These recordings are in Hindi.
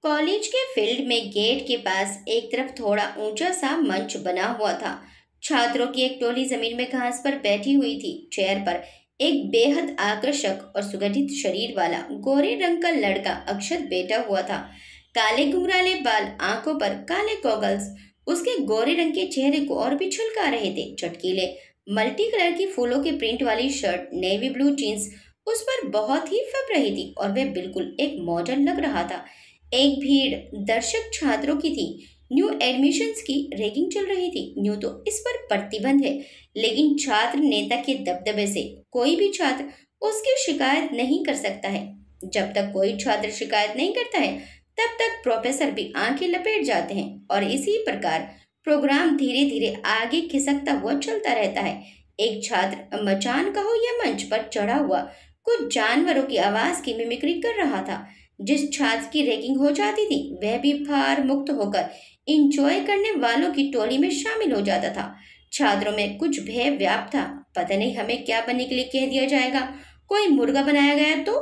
कॉलेज के फील्ड में गेट के पास एक तरफ थोड़ा ऊंचा सा मंच बना हुआ था। छात्रों की एक टोली जमीन में घास पर बैठी हुई थी। चेयर पर एक बेहद आकर्षक और सुगठित शरीर वाला गोरे रंग का लड़का अक्षत बैठा हुआ था। काले घुंघराले बाल, आंखों पर काले गॉगल्स उसके गोरे रंग के चेहरे को और भी झुलका रहे थे। चटकीले मल्टी कलर की फूलों के प्रिंट वाली शर्ट, नेवी ब्लू जींस उस पर बहुत ही फब रही थी और वह बिल्कुल एक मॉडर्न लग रहा था। एक भीड़ दर्शक छात्रों की थी। न्यू एडमिशन्स की रैगिंग चल रही थी। न्यू तो इस पर प्रतिबंध है, लेकिन छात्र नेता के दबदबे से कोई भी छात्र उसकी शिकायत नहीं कर सकता है। जब तक कोई छात्र शिकायत नहीं करता है, तब तक प्रोफेसर भी आंखें लपेट जाते हैं और इसी प्रकार प्रोग्राम धीरे धीरे आगे खिसकता हुआ चलता रहता है। एक छात्र मचान कहो या मंच पर चढ़ा हुआ कुछ जानवरों की आवाज की मिमिक्री कर रहा था। जिस छात्र की रैगिंग हो जाती थी, वह भी भार मुक्त होकर इंजॉय करने वालों की टोली में शामिल हो जाता था। छात्रों में कुछ भय व्याप्त था। पता नहीं हमें क्या बनने के लिए कह दिया जाएगा। कोई मुर्गा बनाया गया तो,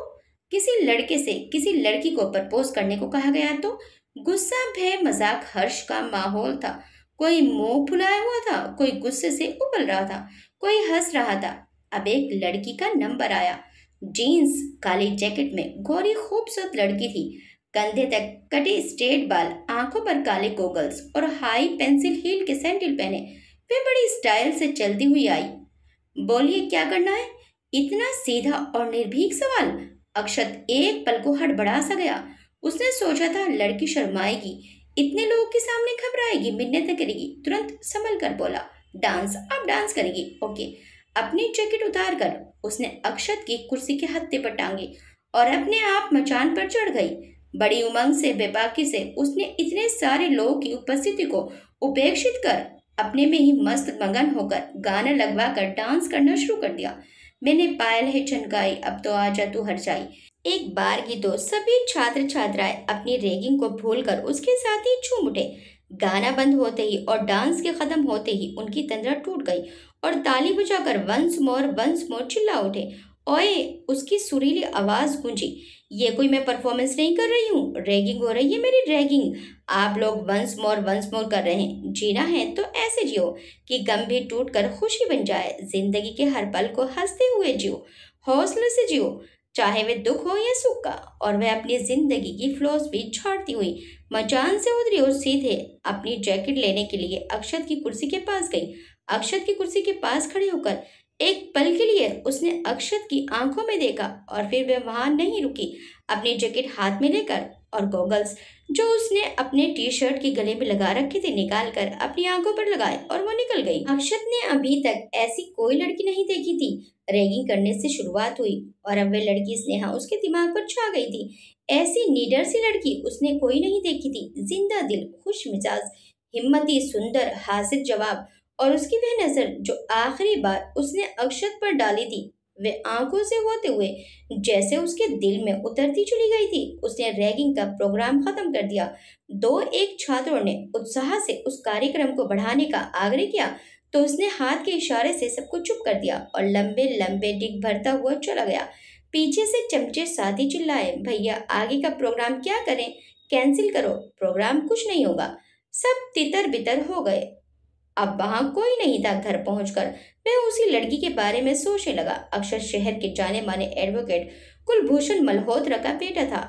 किसी लड़के से किसी लड़की को प्रपोज करने को कहा गया तो, गुस्सा, भय, मजाक, हर्ष का माहौल था। कोई मुंह फुलाया हुआ था, कोई गुस्से से उबल रहा था, कोई हंस रहा था। अब एक लड़की का नंबर आया। जीन्स, काली जैकेट में गोरी खूबसूरत लड़की थी। कंधे तक कटे स्ट्रेट बाल, आंखों पर काले गोगल्स और हाई पेंसिल हील के सैंडल पहने वे बड़ी स्टाइल से चलती हुई आई। बोलिए क्या करना है? इतना सीधा और निर्भीक सवाल। अक्षत एक पल को हड़बड़ा सा गया। उसने सोचा था लड़की शर्माएगी, इतने लोगों के सामने घबराएगी, मिन्नतें करेगी। तुरंत संभल कर बोला, डांस, आप डांस करेंगी? ओके। अपनी जैकेट उतार कर उसने अक्षत की कुर्सी के हत्थे पर टांगी और अपने आप मचान पर चढ़ गई। बड़ी उमंग से, बेबाकी से उसने इतने सारे लोगों की उपस्थिति को उपेक्षित कर अपने में ही मस्त मगन होकर गाना लगवा कर डांस करना शुरू कर दिया। मैंने पायल है छनकाई, अब तो आजा तू हर जाई। एक बार की तो सभी छात्र छात्राएं अपनी रैगिंग को भूलकर उसके साथ ही झूम उठे। गाना बंद होते ही और डांस के खत्म होते ही उनकी तंद्रा टूट गई और ताली बजाकर वंस मोर चिल्ला उठे। ओए, उसकी सुरीली आवाज गूंजी। ये कोई मैं परफॉर्मेंस नहीं कर रही हूँ, रैगिंग हो रही है मेरी, रैगिंग। आप लोग वंस मोर कर रहे हैं। जीना है तो ऐसे जियो कि गम भी टूट कर खुशी बन जाए। जिंदगी के हर पल को हंसते हुए जियो, हौसले से जियो, चाहे वे दुख हो या सुख का। और वह अपनी जिंदगी की फिलॉसफी झाड़ती हुई मचान से उतरी और सीधे अपनी जैकेट लेने के लिए अक्षत की कुर्सी के पास गई। अक्षत की कुर्सी के पास खड़े होकर एक पल के लिए उसने अक्षत की आंखों में देखा और फिर वह वहां नहीं रुकी। अपनी जैकेट हाथ में लेकर और गॉगल्स जो उसने अपने टी शर्ट के गले में लगा रखे थे निकाल कर अपनी आंखों पर लगाए और वो निकल गई। अक्षत ने अभी तक ऐसी कोई लड़की नहीं देखी थी। रैगिंग करने से शुरुआत हुई और अब वह लड़की स्नेहा उसके दिमाग पर छा गई थी। ऐसी निडर सी लड़की उसने कोई नहीं देखी थी। जिंदा दिल, खुश मिजाज, हिम्मती, सुंदर, हाजिर जवाब। और उसकी वह नजर जो आखिरी बार उसने अक्षत पर डाली थी, वे आंखों से होते हुए जैसे उसके दिल में उतरती चली गई थी। उसने रैगिंग का प्रोग्राम खत्म कर दिया। दो एक छात्रों ने उत्साह से उस कार्यक्रम को बढ़ाने का आग्रह किया तो उसने हाथ के इशारे से सबको चुप कर दिया और लंबे लंबे डिग भरता हुआ चला गया। पीछे से चमचे साथी चिल्लाए, भैया आगे का प्रोग्राम क्या करें? कैंसिल करो, प्रोग्राम कुछ नहीं होगा। सब तितर बितर हो गए। अब वहां कोई नहीं था। घर पहुंचकर वह उसी लड़की के बारे में सोचने लगा। अक्षर शहर के जाने माने एडवोकेट कुलभूषण मल्होत्रा का बेटा था।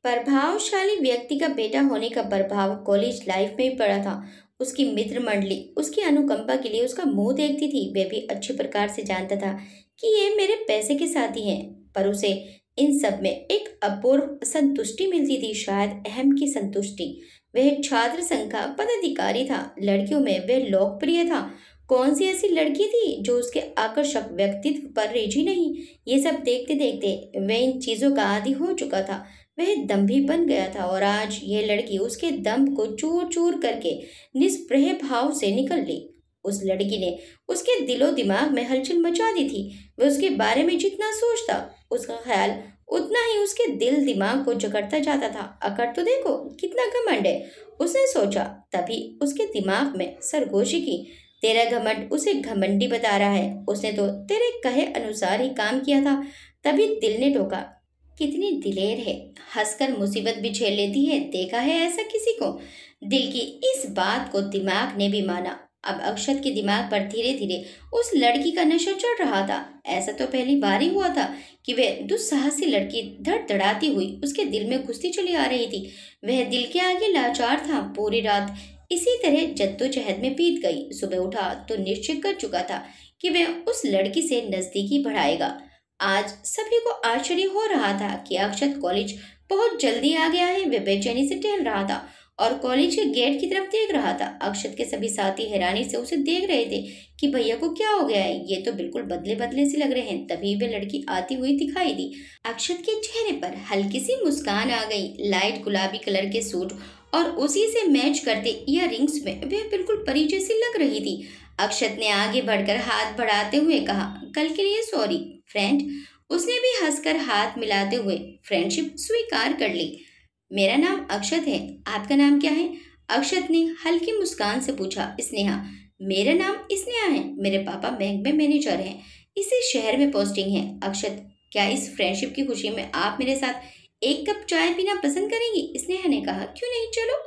प्रभावशाली व्यक्ति का बेटा होने का प्रभाव कॉलेज लाइफ में ही पड़ा था। उसकी मित्र मंडली उसकी अनुकंपा के लिए उसका मुंह देखती थी। वह भी अच्छे प्रकार से जानता था कि ये मेरे पैसे के साथी हैं, पर उसे इन सब में एक अपूर्व संतुष्टि मिलती थी, शायद अहम की संतुष्टि। वह छात्र संघ का पदाधिकारी था। लड़कियों में वह लोकप्रिय था। कौन सी ऐसी लड़की थी जो उसके आकर्षक व्यक्तित्व पर रेझी नहीं? ये सब देखते देखते वह इन चीजों का आदी हो चुका था। वह दम्भी बन गया था और आज यह लड़की उसके दम को चूर चूर करके निष्प्रह भाव से निकल ली। उस लड़की ने उसके दिलो दिमाग में हलचल मचा दी थी। वह उसके बारे में जितना सोचता, उसका ख्याल उतना ही उसके दिल दिमाग को जकड़ता जाता था। अकड़ तो देखो कितना घमंड है, उसने सोचा। तभी उसके दिमाग में सरगोशी की, तेरा घमंड उसे घमंडी बता रहा है। उसने तो तेरे कहे अनुसार ही काम किया था। तभी दिल ने टोका, कितनी दिलेर है, हंसकर मुसीबत भी झेल लेती है, देखा है ऐसा किसी को? दिल की इस बात को दिमाग ने भी माना। अब अक्षत के दिमाग पर धीरे धीरे उस लड़की का नशा चढ़ रहा था। ऐसा तो पहली बार ही हुआ था कि वह दुस्साहसी लड़की धड़धड़ाती हुई उसके दिल में घुसती चली आ रही थी। वह दिल के आगे लाचार था। पूरी रात इसी तरह जद्दोजहद में बीत गई। सुबह उठा तो निश्चय कर चुका था कि वह उस लड़की से नजदीकी बढ़ाएगा। आज सभी को आश्चर्य हो रहा था कि अक्षत कॉलेज बहुत जल्दी आ गया है। वह बेचैनी से टहल रहा था और कॉलेज के गेट की तरफ देख रहा था। अक्षत के सभी साथी हैरानी से उसे देख रहे थे कि भैया को क्या हो गया है, ये तो बिल्कुल बदले बदले से लग रहे हैं। तभी वे लड़की आती हुई दिखाई दी। अक्षत के चेहरे पर हल्की सी मुस्कान आ गई। लाइट गुलाबी कलर के सूट और उसी से मैच करते इयररिंग्स में वह बिल्कुल परी जैसी लग रही थी। अक्षत ने आगे बढ़कर हाथ बढ़ाते हुए कहा, कल के लिए सॉरी फ्रेंड। उसने भी हंसकर हाथ मिलाते हुए फ्रेंडशिप स्वीकार कर ली। मेरा नाम अक्षत है, आपका नाम क्या है? अक्षत ने हल्की मुस्कान से पूछा। स्नेहा। मेरा नाम स्नेहा है, मेरे पापा बैंक में मैनेजर हैं, इसी शहर में पोस्टिंग है। अक्षत, क्या इस फ्रेंडशिप की खुशी में आप मेरे साथ एक कप चाय पीना पसंद करेंगी? स्नेहा ने कहा। क्यों नहीं, चलो।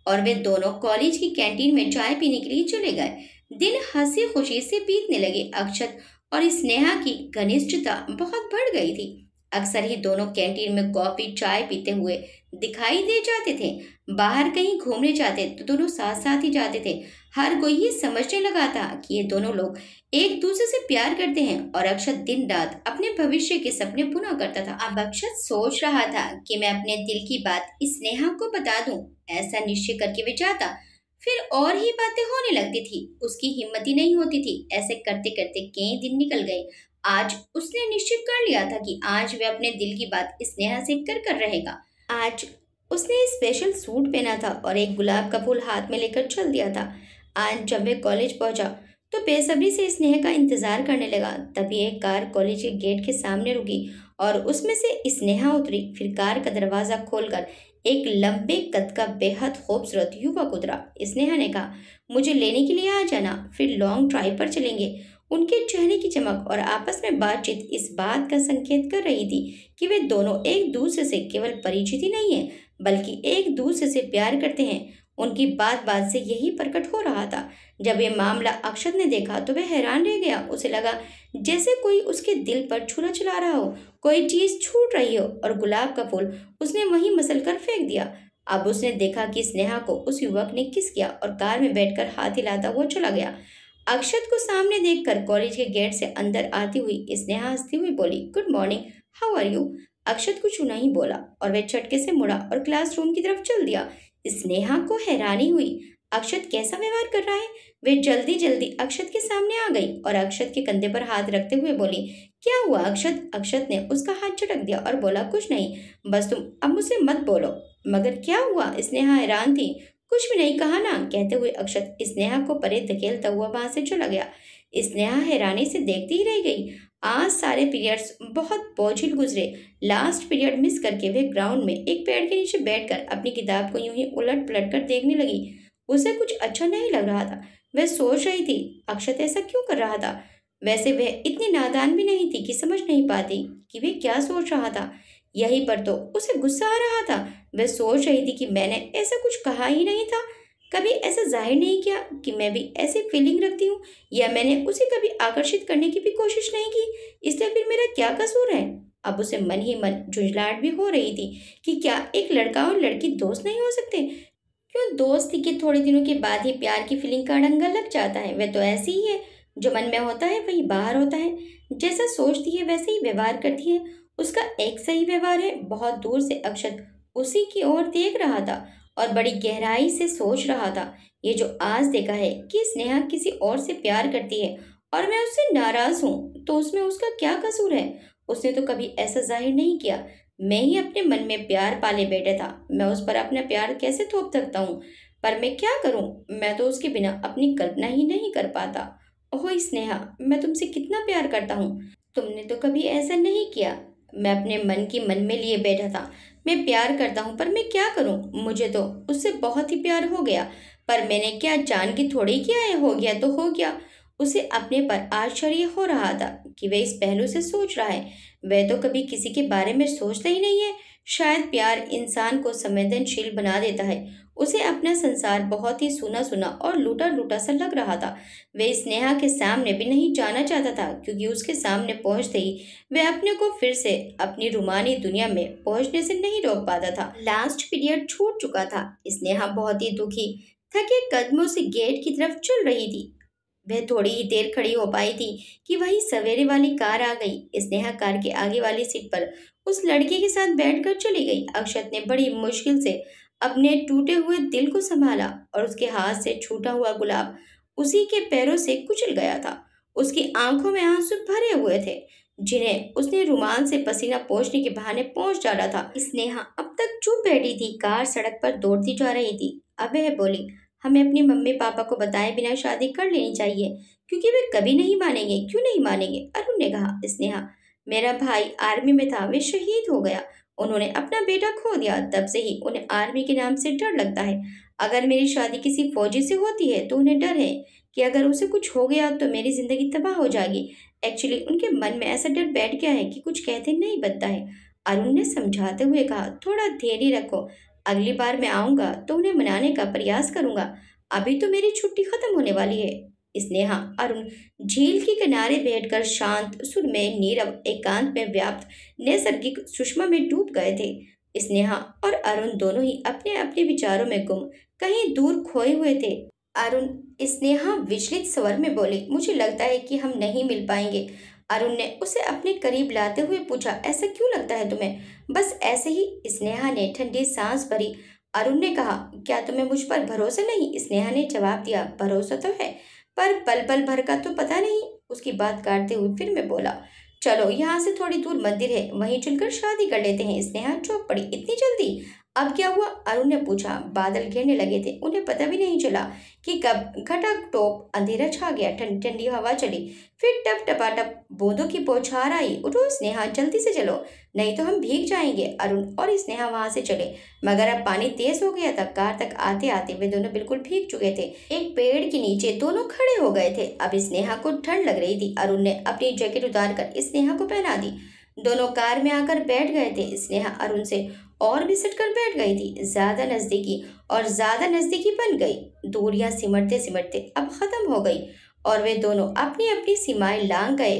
और वे दोनों कॉलेज की कैंटीन में चाय पीने के लिए चले गए। दिन हंसी खुशी से बीतने लगे। अक्षत और स्नेहा की घनिष्ठता बहुत बढ़ गई थी। अक्सर ही दोनों कैंटीन में कॉफी चाय पीते हुए दिखाई दे जाते थे। बाहर कहीं घूमने जाते तो दोनों साथ साथ ही जाते थे। हर कोई ये समझने लगा था कि ये दोनों लोग एक दूसरे से प्यार करते हैं और अक्षत दिन रात अपने भविष्य के सपने बुना करता था। अब अक्षत सोच रहा था कि मैं अपने दिल की बात स्नेहा को बता दूं। ऐसा निश्चय करके वे जाता, फिर और ही बातें होने लगती थी। उसकी हिम्मत ही नहीं होती थी। ऐसे करते करते कई दिन निकल गए। आज उसने निश्चय कर लिया था कि आज वह अपने दिल की बात स्नेहा से कर रहेगा। आज उसने स्पेशल सूट पहना था और एक गुलाब का फूल हाथ में लेकर चल दिया था। आज जब वह कॉलेज पहुंचा तो बेसब्री से स्नेहा का इंतजार करने लगा। तभी एक कार कॉलेज के गेट के सामने रुकी और उसमें से स्नेहा उतरी। फिर कार का दरवाजा खोलकर एक लंबे कद का बेहद खूबसूरत युवक उतरा। स्नेहा ने कहा, मुझे लेने के लिए आ जाना, फिर लॉन्ग ड्राइव पर चलेंगे। उनके चेहरे की चमक और आपस में बातचीत इस बात का संकेत कर रही थी कि वे दोनों एक दूसरे से केवल परिचित ही नहीं है बल्कि एक दूसरे से प्यार करते हैं। उनकी बात बात से यही प्रकट हो रहा था। जब ये मामला अक्षत ने देखा तो वह हैरान रह गया। उसे लगा जैसे कोई उसके दिल पर छुरा चला रहा हो, कोई चीज छूट रही हो, और गुलाब का फूल उसने वहीं मसल कर फेंक दिया। अब उसने देखा कि स्नेहा को उस युवक ने किस किया और कार में बैठकर हाथ हिलाता हुआ चला गया। अक्षत को सामने देखकर कॉलेज के गेट से अंदर आती हुई स्नेहा हंसती हुई बोली, good morning, how are you? Akshat कुछ नहीं बोला और वह झटके से मुड़ा और क्लासरूम की तरफ चल दिया। स्नेहा को हैरानी हुई, अक्षत कैसा व्यवहार कर रहा है। वे जल्दी जल्दी अक्षत के सामने आ गई और अक्षत के कंधे पर हाथ रखते हुए बोली, क्या हुआ अक्षत? अक्षत ने उसका हाथ झटक दिया और बोला, कुछ नहीं, बस तुम अब मुझसे मत बोलो। मगर क्या हुआ? स्नेहा हैरान थी। कुछ भी नहीं कहा ना, कहते हुए अक्षत स्नेहा को परे धकेलता हुआ वहां से चला गया। स्नेहा हैरानी से देखती ही रह गई। आज सारे पीरियड्स बहुत बोझिल गुजरे। लास्ट पीरियड मिस करके वे ग्राउंड में एक पेड़ के नीचे बैठकर अपनी किताब को यूं ही उलट पलट कर देखने लगी। उसे कुछ अच्छा नहीं लग रहा था। वह सोच रही थी, अक्षत ऐसा क्यों कर रहा था? वैसे वह इतनी नादान भी नहीं थी कि समझ नहीं पाती कि वे क्या सोच रहा था। यहीं पर तो उसे गुस्सा आ रहा था। वह सोच रही थी कि मैंने ऐसा कुछ कहा ही नहीं था, कभी ऐसा जाहिर नहीं किया कि मैं भी ऐसी फीलिंग रखती हूँ, या मैंने उसे कभी आकर्षित करने की भी कोशिश नहीं की, इसलिए फिर मेरा क्या कसूर है? अब उसे मन ही मन झुंझलाहट भी हो रही थी कि क्या एक लड़का और लड़की दोस्त नहीं हो सकते? क्यों दोस्ती के थोड़े दिनों के बाद ही प्यार की फीलिंग का डंगा लग जाता है? वह तो ऐसी ही है, जो मन में होता है वही बाहर होता है। जैसा सोचती है वैसे ही व्यवहार करती है। उसका एक सही व्यवहार है। बहुत दूर से अक्षत उसी की ओर देख रहा था और बड़ी गहराई से सोच रहा था। ये जो आज देखा है कि स्नेहा किसी और से प्यार करती है और मैं उससे नाराज हूँ, तो उसमें उसका क्या कसूर है? उसने तो कभी ऐसा जाहिर नहीं किया। मैं ही अपने मन में प्यार पाले बैठा था। मैं उस पर अपना प्यार कैसे थोप सकता हूँ? पर मैं क्या करूँ? मैं तो उसके बिना अपनी कल्पना ही नहीं कर पाता। ओह स्नेहा, मैं तुमसे कितना प्यार करता हूँ। तुमने तो कभी ऐसा नहीं किया। मैं अपने मन की मन में लिए बैठा था। मैं प्यार करता हूँ, पर मैं क्या करूँ? मुझे तो उससे बहुत ही प्यार हो गया। पर मैंने क्या जान के थोड़ी किया है, हो गया तो हो गया। उसे अपने पर आश्चर्य हो रहा था कि वह इस पहलू से सोच रहा है। वह तो कभी किसी के बारे में सोचता ही नहीं है। शायद प्यार इंसान को संवेदनशील बना देता है। उसे अपना संसार बहुत ही सुना सुना और लूटा लूटा सा लग रहा था। वह स्नेहा के सामने भी नहीं जाना चाहता था, क्योंकि उसके सामने पहुंचते ही वह अपने को फिर से अपनी रूमानी दुनिया में पहुंचने से नहीं रोक पाता था। लास्ट पीरियड छूट चुका था। स्नेहा बहुत ही दुखी थके कदमों से गेट की तरफ चल रही थी। वह थोड़ी ही देर खड़ी हो पाई थी कि वही सवेरे वाली कार आ गई। स्नेहा कार के आगे वाली सीट पर उस लड़के के साथ बैठकर चली गई। अक्षत ने बड़ी मुश्किल से अपने टूटे हुए दिल को संभाला और उसके हाथ से छूटा हुआ गुलाब उसी के पैरों से कुचल गया था। उसकी आंखों में आंसू भरे हुए थे, जिन्हें उसने रुमाल से पसीना पोंछने के बहाने पोंछ डाला था। स्नेहा अब तक चुप बैठी थी। कार सड़क पर दौड़ती जा रही थी। अब वह बोली, हमें अपने मम्मी पापा को बताए बिना शादी कर लेनी चाहिए, क्योंकि वे कभी नहीं मानेंगे। क्यों नहीं मानेंगे? अरुण ने कहा। स्नेहा, मेरा भाई आर्मी में था, वे शहीद हो गया। उन्होंने अपना बेटा खो दिया। तब से ही उन्हें आर्मी के नाम से डर लगता है। अगर मेरी शादी किसी फौजी से होती है तो उन्हें डर है कि अगर उसे कुछ हो गया तो मेरी जिंदगी तबाह हो जाएगी। एक्चुअली उनके मन में ऐसा डर बैठ गया है कि कुछ कहते नहीं बनता है। अरुण ने समझाते हुए कहा, थोड़ा धैर्य रखो, अगली बार मैं आऊंगा तो उन्हें मनाने का प्रयास करूंगा। अभी तो मेरी छुट्टी खत्म होने वाली है। स्नेहा, अरुण झील के किनारे बैठकर शांत सुर में नीरव एकांत में व्याप्त नैसर्गिक सुषमा में डूब गए थे। स्नेहा और अरुण दोनों ही अपने अपने विचारों में गुम, कहीं दूर खोए हुए थे। अरुण, स्नेहा विचलित स्वर में बोली, मुझे लगता है कि हम नहीं मिल पाएंगे। अरुण ने उसे अपने करीब लाते हुए पूछा, ऐसा क्यों लगता है तुम्हें? बस ऐसे ही, स्नेहा ने ठंडी सांस भरी। अरुण ने कहा, क्या तुम्हें मुझ पर भरोसा नहीं? स्नेहा ने जवाब दिया, भरोसा तो है, पर पल पल भर का तो पता नहीं। उसकी बात काटते हुए फिर मैं बोला, चलो यहाँ से थोड़ी दूर मंदिर है, वहीं चलकर शादी कर लेते हैं। स्नेहा चौंक पड़ी, इतनी जल्दी? अब क्या हुआ? अरुण ने पूछा। बादल घेरने लगे थे, उन्हें पता भी नहीं चला कि कब घटा टोप अंधेरा छा गया। ठंडी ठंडी हवा चली, फिर टप टपाटप बूंदों की बौछार आई। उठो स्नेहा, जल्दी से चलो, नहीं तो हम भीग जाएंगे। अरुण और स्नेहा वहां से चले, मगर अब पानी तेज हो गया था। कार तक आते आते वे दोनों बिल्कुल भीग चुके थे। एक पेड़ के नीचे दोनों खड़े हो गए थे। अब स्नेहा को ठंड लग रही थी। अरुण ने अपनी जैकेट उतार कर स्नेहा को पहना दी। दोनों कार में आकर बैठ गए थे। स्नेहा अरुण से और भी सटकर बैठ गई थी। ज्यादा नजदीकी बन गई। दूरियां सिमटते सिमटते अब खत्म हो गई और वे दोनों अपनी अपनी सीमाएं लांघ गए।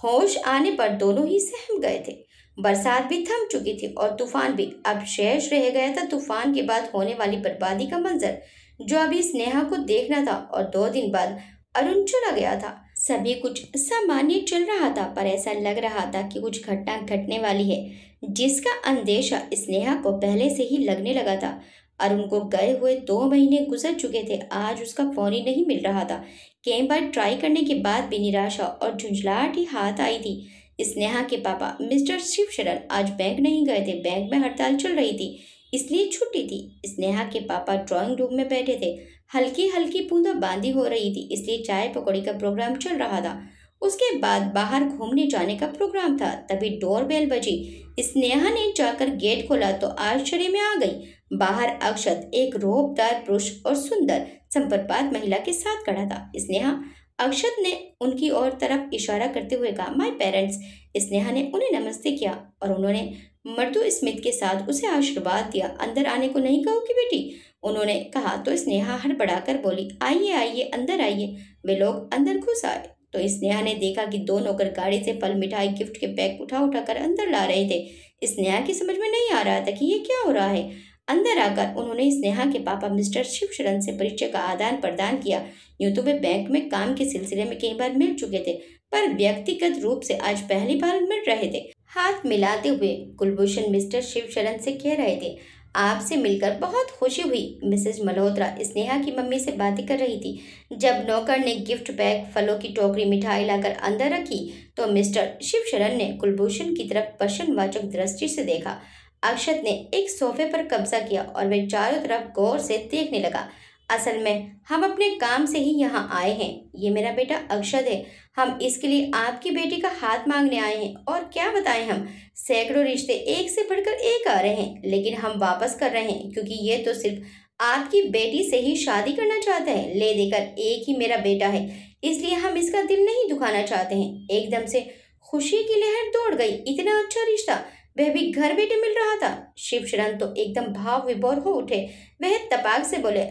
होश आने पर दोनों ही सहम गए थे। बरसात भी थम चुकी थी और तूफान भी। अब शेष रह गया था तूफान के बाद होने वाली बर्बादी का मंजर, जो अभी स्नेहा को देखना था। और 2 दिन बाद अरुण चला गया था। सभी कुछ सामान्य चल रहा था, पर ऐसा लग रहा था कि कुछ घटना घटने वाली है, जिसका अंदेशा स्नेहा को पहले से ही लगने लगा था। अरुण को गए हुए 2 महीने गुजर चुके थे। आज उसका फोन ही नहीं मिल रहा था। कई बार ट्राई करने के बाद भी निराशा और झुंझलाहट ही हाथ आई थी। स्नेहा के पापा मिस्टर शिवशरण आज बैंक नहीं गए थे। बैंक में हड़ताल चल रही थी, इसलिए छुट्टी थी। स्नेहा के पापा ड्राइंग रूम में बैठे थे। हल्की हल्की बूंदाबांदी हो रही थी, इसलिए चाय पकौड़ी का प्रोग्राम चल रहा था। उसके बाद बाहर घूमने जाने का प्रोग्राम था। तभी डोरबेल बजी। स्नेहा ने जाकर गेट खोला तो आश्चर्य में आ गई। बाहर अक्षत एक रोबदार पुरुष और सुंदर संपर्कपात महिला के साथ खड़ा था। स्नेहा, अक्षत ने उनकी ओर तरफ इशारा करते हुए कहा, माय पेरेंट्स। स्नेहा ने उन्हें नमस्ते किया और उन्होंने मृदु स्मित के साथ उसे आशीर्वाद दिया। अंदर आने को नहीं कहोगी बेटी? उन्होंने कहा तो स्नेहा हड़बड़ाकर बोली, आइए आइए, अंदर आइए। वे लोग अंदर घुस आए तो स्नेहा ने देखा कि 2 नौकर गाड़ी से फल, मिठाई, गिफ्ट के बैग उठा उठा कर अंदर ला रहे थे। स्नेहा की समझ में नहीं आ रहा था कि ये क्या हो रहा है। अंदर आकर उन्होंने स्नेहा के पापा मिस्टर शिवशरण से परिचय का आदान प्रदान किया। यूं तो वे बैंक में काम के सिलसिले में कई बार मिल चुके थे, पर व्यक्तिगत रूप से आज पहली बार मिल रहे थे। हाथ मिलाते हुए कुलभूषण मिस्टर शिवशरण से कह रहे थे, आपसे मिलकर बहुत खुशी हुई। मिसेज मल्होत्रा स्नेहा की मम्मी से बातें कर रही थी। जब नौकर ने गिफ्ट बैग, फलों की टोकरी, मिठाई लाकर अंदर रखी तो मिस्टर शिवशरण ने कुलभूषण की तरफ प्रश्नवाचक दृष्टि से देखा। अक्षत ने एक सोफे पर कब्जा किया और वे चारों तरफ गौर से देखने लगा। असल में हम अपने काम से ही यहाँ आए हैं। ये मेरा बेटा अक्षत है। हम इसके लिए आपकी बेटी का हाथ मांगने आए हैं। और क्या बताएं, हम सैकड़ों रिश्ते एक से बढ़कर एक आ रहे हैं, लेकिन हम वापस कर रहे हैं क्योंकि ये तो सिर्फ आपकी बेटी से ही शादी करना चाहते हैं। ले देकर एक ही मेरा बेटा है, इसलिए हम इसका दिल नहीं दुखाना चाहते हैं। एकदम से खुशी की लहर दौड़ गई। इतना अच्छा रिश्ता, वह भी घर बैठे मिल रहा था। शिवशरण तो एकदम भाव विभोर हो उठे। वह तपाक से बोले,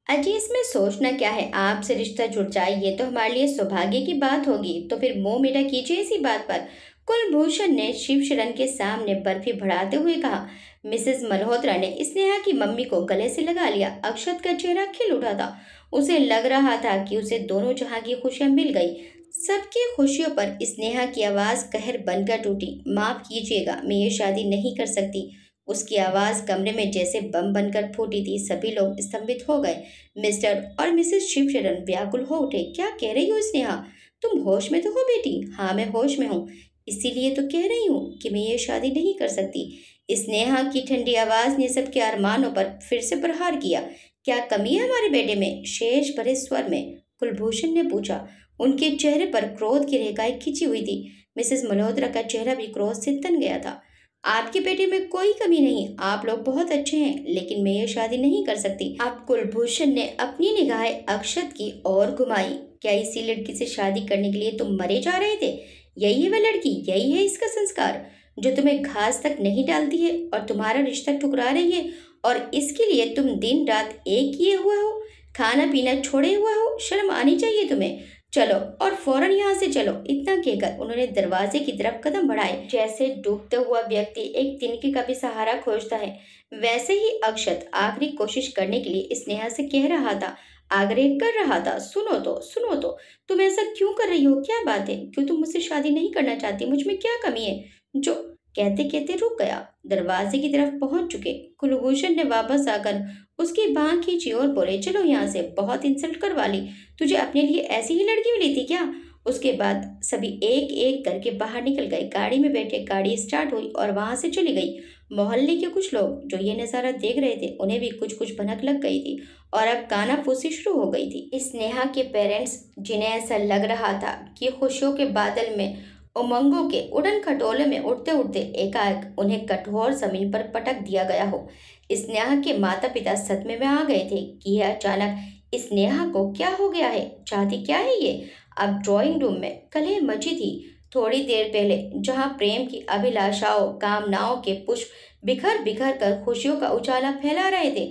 अजी इसमें सोचना क्या है, आपसे रिश्ता जुड़ जाए ये तो हमारे लिए सौभाग्य की बात होगी, तो फिर मुंह मीठा कीजिए इसी बात पर। कुलभूषण ने शिवशरण के सामने बर्फी बढ़ाते हुए कहा। मिसेस मल्होत्रा ने स्नेहा की मम्मी को गले से लगा लिया। अक्षत का चेहरा खिल उठा था। उसे लग रहा था कि उसे दोनों जहां की खुशियां मिल गई। सबकी खुशियों पर स्नेहा की आवाज कहर बनकर टूटी। माफ कीजिएगा, मैं ये शादी नहीं कर सकती। उसकी आवाज कमरे में जैसे बम बनकर फूटी थी। सभी लोग स्तंभित हो गए। मिस्टर और मिसेस शिवशरण व्याकुल हो उठे। क्या कह रही हो स्नेहा? तुम होश में तो हो बेटी? हाँ मैं होश में हूँ, इसीलिए तो कह रही हूँ कि मैं ये शादी नहीं कर सकती। स्नेहा की ठंडी आवाज ने सबके अरमानों पर फिर से प्रहार किया। क्या कमी है हमारे बेटे में? शेष भरे स्वर में कुलभूषण ने पूछा। उनके चेहरे पर क्रोध की रेखाएं खिंची हुई थी। मिसेस मल्होत्रा का चेहरा भी क्रोध से तन गया था। आपके बेटे में कोई कमी नहीं, आप लोग बहुत अच्छे हैं, लेकिन मैं ये शादी नहीं कर सकती। अब कुलभूषण ने अपनी निगाहें अक्षत की ओर घुमाई। क्या इसी लड़की से शादी करने के लिए तुम मरे जा रहे थे? यही है वह लड़की, यही है इसका संस्कार, जो तुम्हें घास तक नहीं डालती है और तुम्हारा रिश्ता ठुकरा रही है, और इसके लिए तुम दिन रात एक किए हुए हो, खाना पीना छोड़े हुए हो। शर्म आनी चाहिए तुम्हें। चलो और फौरन यहाँ से चलो। इतना कहकर उन्होंने दरवाजे की तरफ कदम बढ़ाए। जैसे डूबता हुआ व्यक्ति एक तिनके का भी सहारा खोजता है, वैसे ही अक्षत आखिरी कोशिश करने के लिए स्नेहा से कह रहा था, आग्रह कर रहा था, सुनो तो सुनो तो, तुम ऐसा क्यों कर रही हो? क्या बात है? क्यों तुम मुझसे शादी नहीं करना चाहती? मुझ में क्या कमी है जो? कहते कहते रुक गया। दरवाजे की तरफ पहुंच चुके कुलभूषण ने वापस आकर उसकी बांह खींची और बोले, चलो यहाँ से, बहुत इंसल्ट करवा ली। तुझे अपने लिए ऐसी ही लड़की मिली थी क्या? उसके बाद सभी एक एक करके बाहर निकल गए। गाड़ी में बैठे गाड़ी स्टार्ट हुई और वहां से चली गई। मोहल्ले के कुछ लोग जो ये नजारा देख रहे थे, उन्हें भी कुछ कुछ भनक लग गई थी और अब कानाफूसी शुरू हो गई थी। स्नेहा के पेरेंट्स, जिन्हें ऐसा लग रहा था कि खुशियों के बादल में, उमंगों के उड़न खटोले में उड़ते उड़ते एकाएक उन्हें कठोर जमीन पर पटक दिया गया हो। स्नेहा के माता पिता सदमे में आ गए थे कि यह अचानक स्नेहा को क्या हो गया है, चाहती क्या है ये। अब ड्राइंग रूम में कलह मची थी। थोड़ी देर पहले जहां प्रेम की अभिलाषाओं, कामनाओं के पुष्प बिखर बिखर कर खुशियों का उजाला फैला रहे थे,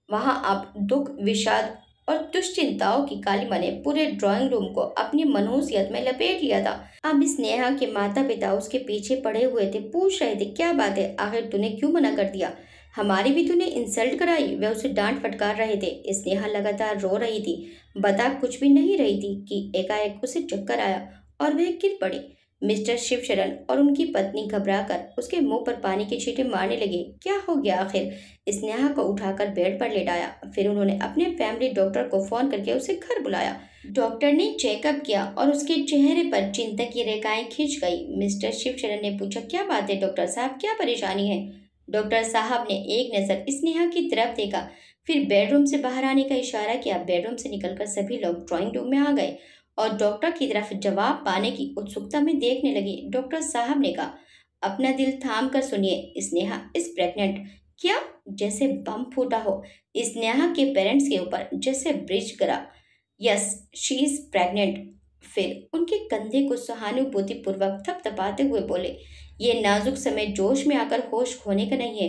वहां अब दुख, विषाद और दुश्चिंताओं की कालीमा ने पूरे ड्राइंग रूम को अपनी मनहूसियत में लपेट लिया था। अब स्नेहा के माता पिता उसके पीछे पड़े हुए थे, पूछ रहे थे, क्या बात है, आखिर तूने क्यों मना कर दिया? हमारी भी तूने इंसल्ट कराई? वे उसे डांट फटकार रहे थे। स्नेहा लगातार रो रही थी, बता कुछ भी नहीं रही थी कि एकाएक उसे चक्कर आया और वह गिर पड़ी। मिस्टर शिवशरण और उनकी पत्नी घबराकर उसके मुंह पर पानी के छींटे मारने लगे। क्या हो गया आखिर? स्नेहा को उठाकर बेड पर लेटाया। फिर उन्होंने अपने फैमिली डॉक्टर को फोन करके उसे घर बुलाया। डॉक्टर ने चेकअप किया और उसके चेहरे पर चिंता की रेखाएं खिंच गई। मिस्टर शिवशरण ने पूछा, क्या बात है डॉक्टर साहब, क्या परेशानी है? डॉक्टर साहब ने एक नज़र स्नेहा की तरफ देखा, फिर बेडरूम से बाहर आने का इशारा किया। बेडरूम से निकलकर सभी लोग ड्राइंग रूम में आ गए और डॉक्टर की तरफ जवाब पाने की उत्सुकता में देखने लगे। डॉक्टर साहब ने कहा, अपना दिल थाम कर सुनिए, स्नेहा इज प्रेग्नेंट। क्या? जैसे बम फूटा हो स्नेहा के पेरेंट्स के ऊपर, जैसे ब्रिज गिरा। Yes, she is pregnant. फिर उनके कंधे को सहानुभूति पूर्वक थपथपाते हुए बोले, ये नाजुक समय जोश में आकर होश खोने का नहीं है,